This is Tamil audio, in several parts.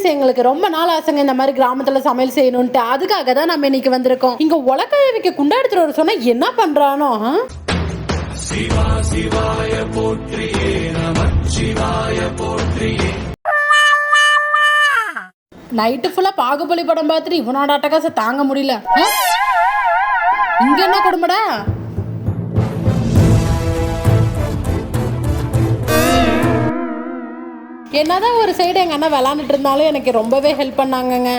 ஃப்ரெண்ட்ஸ், எங்களுக்கு ரொம்ப நாள் ஆசைங்க இந்த மாதிரி கிராமத்துல சமையல் செய்யணும்ட்டு. அதுக்காக தான் நம்ம இன்னைக்கு வந்திருக்கோம். இங்க உலக்காய வைக்க குண்டா எடுத்துட்டு வர சொன்னா என்ன பண்றானோ? சிவா சிவாய போற்றியே நமச்சிவாய போற்றியே. நைட்டு ஃபுல்லா பாகுபலி படம் பார்த்துட்டு இவனோட அட்டகாசம் தாங்க முடியல. இங்க என்ன கொடுமடா? என்னதான் ஒரு சைடு எங்க அண்ணா விளாண்டுட்டு இருந்தாலும் எனக்கு ரொம்பவே ஹெல்ப் பண்ணாங்கங்க.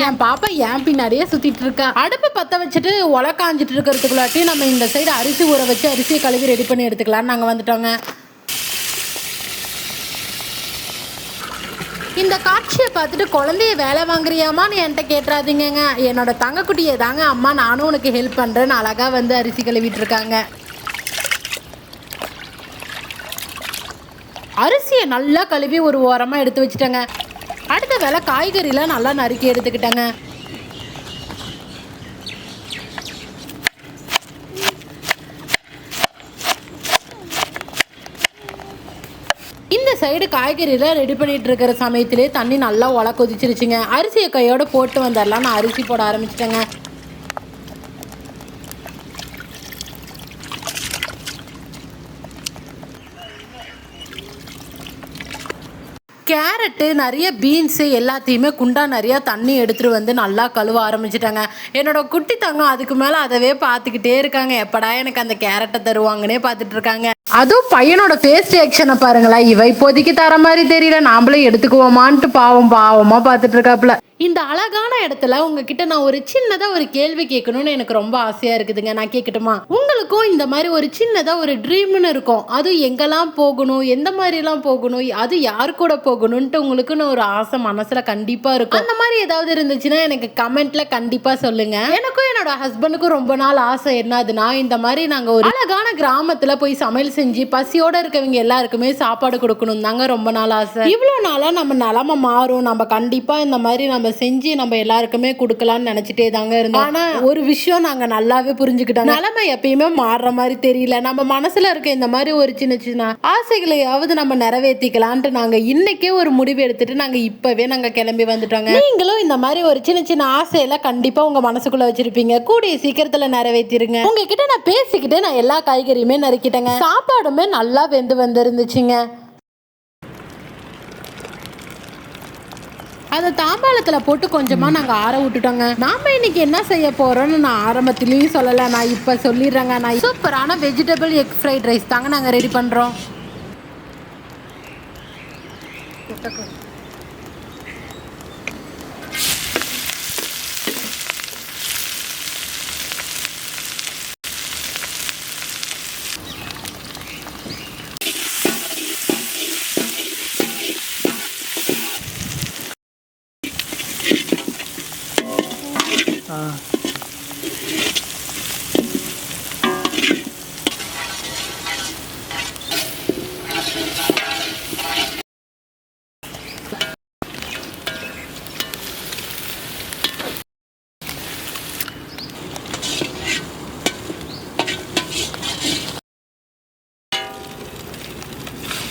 என் பாப்பா என் பின்னாடியே சுத்திட்டு இருக்கா. அடுப்பு பத்த வச்சுட்டு உலக்காஞ்சிட்டு இருக்கிறதுக்குள்ளாட்டி நம்ம இந்த சைடு அரிசி ஊற வச்சு அரிசியை கழுவி ரெடி பண்ணி எடுத்துக்கலாம்னு நாங்க வந்துட்டோங்க. இந்த காட்சியை பார்த்துட்டு குழந்தைய வேலை வாங்குறியாமான்னு என்கிட்ட கேட்டுறாதீங்க. என்னோட தங்கக்குட்டியை தாங்க அம்மா நானும் உனக்கு ஹெல்ப் பண்றேன்னு அழகா வந்து அரிசி கழுவிட்டு இருக்காங்க. அரிசியை நல்லா கழுவி ஒரு ஓரமாக எடுத்து வச்சுட்டேங்க. அடுத்த வேலை காய்கறிலாம் நல்லா நறுக்கி எடுத்துக்கிட்டேங்க. இந்த சைடு காய்கறிலாம் ரெடி பண்ணிட்டு இருக்கிற சமயத்திலே தண்ணி நல்லா உல கொதிச்சிருச்சுங்க. அரிசியை கையோட போட்டு வந்துடலாம். நான் அரிசி போட ஆரம்பிச்சிட்டேங்க. கேரட்டு நிறைய பீன்ஸு எல்லாத்தையுமே குண்டா நிறையா தண்ணி எடுத்துகிட்டு வந்து நல்லா கழுவ ஆரம்பிச்சிட்டாங்க. என்னோட குட்டி தங்கம் அதுக்கு மேலே அதவே பார்த்துக்கிட்டே இருக்காங்க. எப்படா எனக்கு அந்த கேரட்டை தருவாங்கன்னே பார்த்துட்டு இருக்காங்க. அதுவும் பையனோட ஃபேஸ் ரியாக்ஷனை பாருங்களா. இவ இப்போதைக்கு தர மாதிரி தெரியல, நாமளே எடுத்துக்குவோமான்ட்டு பாவமாக பார்த்துட்டு இருக்காப்புல. இந்த அழகான இடத்துல உங்ககிட்ட நான் ஒரு சின்னதா ஒரு கேள்வி கேட்கணும்னு எனக்கு ரொம்ப ஆசையா இருக்குதுங்க. நான் கேட்கட்டுமா? உங்களுக்கும் இந்த மாதிரி ஒரு சின்னதா ஒரு ட்ரீம்னு இருக்கும். அது எங்கெல்லாம் போகணும், எந்த மாதிரிலாம் போகணும், அது யார் கூட போகணும்ட்டு உங்களுக்குன்னு ஒரு ஆசை மனசுல கண்டிப்பா இருக்கும். அந்த மாதிரி ஏதாவது இருந்துச்சுன்னா எனக்கு கமெண்ட்ல கண்டிப்பா சொல்லுங்க. எனக்கும் என்னோட ஹஸ்பண்டுக்கும் ரொம்ப நாள் ஆசை என்னதுன்னா, இந்த மாதிரி நாங்க ஒரு அழகான கிராமத்துல போய் சமையல் செஞ்சு பசியோட இருக்கவங்க எல்லாருக்குமே சாப்பாடு கொடுக்கணும் தாங்க ரொம்ப நாள் ஆசை. இவ்வளவு நாளா நம்ம நிலைமை மாறும், நம்ம கண்டிப்பா இந்த மாதிரி நம்ம செஞ்சு நம்ம எல்லாருக்குமே கொடுக்கலாம்னு நினைச்சிட்டே தாங்க இருந்தோம். ஆனா ஒரு விஷயம் நாங்க நல்லாவே புரிஞ்சுக்கிட்டோம். நிலைமை எப்பயுமே மாறுற மாதிரி தெரியல. நம்ம மனசுல இருக்க இந்த மாதிரி ஒரு சின்ன சின்ன ஆசைகளையாவது நம்ம நிறைவேற்றிக்கலான்ட்டு நாங்க இன்னைக்கே ஒரு முடிவு எடுத்துட்டு நாங்க இப்பவே நாங்க கிளம்பி வந்துட்டோங்க. நீங்களும் இந்த மாதிரி ஒரு சின்ன சின்ன ஆசையெல்லாம் கண்டிப்பா உங்க மனசுக்குள்ள வச்சிருப்பீங்க. கூடிய சீக்கிரத்துல நிறைவேற்றிருங்க. உங்ககிட்ட நான் பேசிக்கிட்டு நான் எல்லா காய்கறியுமே நறுக்கிட்டேங்க. சாப்பாடுமே நல்லா வெந்து வந்துருந்துச்சுங்க. அதை தாம்பாளத்தில் போட்டு கொஞ்சமாக நாங்கள் ஆற விட்டுட்டோங்க. நாம இன்னைக்கு என்ன செய்ய போகிறோன்னு நான் ஆரம்பத்துலேயும் சொல்லலை, நான் இப்போ சொல்லிடுறேங்க. நான் சூப்பரான வெஜிடபிள் எக் ஃப்ரைட் ரைஸ் தாங்க நாங்கள் ரெடி பண்ணுறோம்.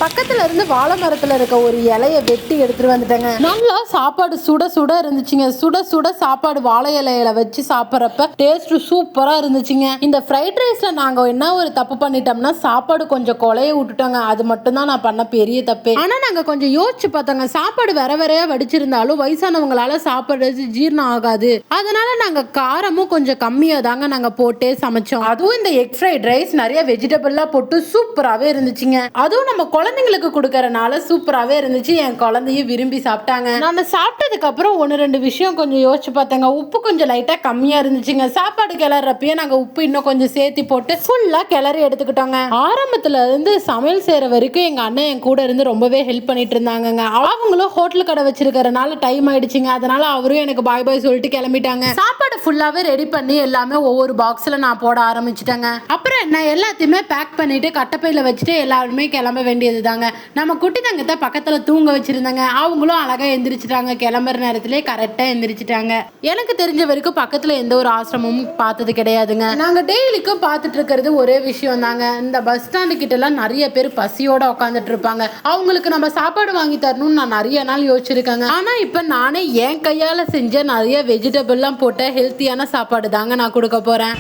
பக்கத்துல இருந்து வாழை மரத்துல இருக்க ஒரு இலையை வெட்டி எடுத்துட்டு வந்துட்டேங்க. நல்லா சாப்பாடு சுட சுட இருந்துச்சுங்க. சுட சுட சாப்பாடு வாழை இலையில வச்சு சாப்பிட்றப்ப டேஸ்ட் சூப்பரா இருந்துச்சுங்க. இந்த ஃப்ரைட் ரைஸ்ல நாங்க என்ன ஒரு தப்பு பண்ணிட்டோம்னா சாப்பாடு கொஞ்சம் கொலைய விட்டுட்டோங்க. அது மட்டும் தான் நான் பண்ண பெரிய தப்பு. ஆனா நாங்க கொஞ்சம் யோசிச்சு பார்த்தோங்க. சாப்பாடு வேற வேறையா வடிச்சிருந்தாலும் வயசானவங்களால சாப்பாடு ஜீரணம் ஆகாது. அதனால நாங்க காரமும் கொஞ்சம் கம்மியா தாங்க நாங்க போட்டே சமைச்சோம். அதுவும் இந்த எக் ஃப்ரைட் ரைஸ் நிறைய வெஜிடபிள்லாம் போட்டு சூப்பராகவே இருந்துச்சுங்க. அதுவும் நம்ம குழந்தைங்களுக்கு கொடுக்கறனால சூப்பராகவே இருந்துச்சு. என் குழந்தையும் விரும்பி சாப்பிட்டாங்க. நான் சாப்பிட்டதுக்கு அப்புறம் ஒன்று ரெண்டு விஷயம் கொஞ்சம் யோசிச்சு பார்த்தேங்க. உப்பு கொஞ்சம் லைட்டாக கம்மியாக இருந்துச்சுங்க. சாப்பாடு கிளறப்பயே நாங்கள் உப்பு இன்னும் கொஞ்சம் சேர்த்து போட்டு ஃபுல்லாக கிளறி எடுத்துக்கிட்டோங்க. ஆரம்பத்துல இருந்து சமையல் செய்கிற வரைக்கும் எங்கள் அண்ணன் என் கூட இருந்து ரொம்பவே ஹெல்ப் பண்ணிட்டு இருந்தாங்க. அவங்களும் ஹோட்டல் கடை வச்சிருக்கிறனால டைம் ஆயிடுச்சுங்க. அதனால அவரும் எனக்கு பாய் பாய் சொல்லிட்டு கிளம்பிட்டாங்க. சாப்பாடு ஃபுல்லாவே ரெடி பண்ணி எல்லாமே ஒவ்வொரு பாக்ஸ்ல நான் போட ஆரம்பிச்சிட்டேங்க. அப்புறம் என்ன எல்லாத்தையுமே பேக் பண்ணிட்டு கட்டப்பையில வச்சுட்டு எல்லாருமே கிளம்ப வேண்டியது தாங்க. நம்ம குட்டி தங்கத்தை பக்கத்துல தூங்க வச்சிருந்தாங்க. அவங்களும் அழகா எந்திரிச்சிட்டாங்க. கிளம்புற நேரத்திலே கரெக்டா எந்திரிச்சிட்டாங்க. எனக்கு தெரிஞ்ச வரைக்கும் பக்கத்துல எந்த ஒரு ஆசிரமமும் பார்த்தது கிடையாதுங்க. நாங்க டெய்லிக்கும் பார்த்துட்டு இருக்கிறது ஒரே விஷயம் தாங்க. இந்த பஸ் ஸ்டாண்டு கிட்ட எல்லாம் நிறைய பேர் பசியோட உட்காந்துட்டு இருப்பாங்க. அவங்களுக்கு நம்ம சாப்பாடு வாங்கி தரணும்னு நான் நிறைய நாள் யோசிச்சிருக்கேங்க. ஆனா இப்ப நானே என் கையால செஞ்ச நிறைய வெஜிடபிள்லாம் போட்ட ஹெல்த்தியான சாப்பாடு தாங்க நான் கொடுக்க போறேன்.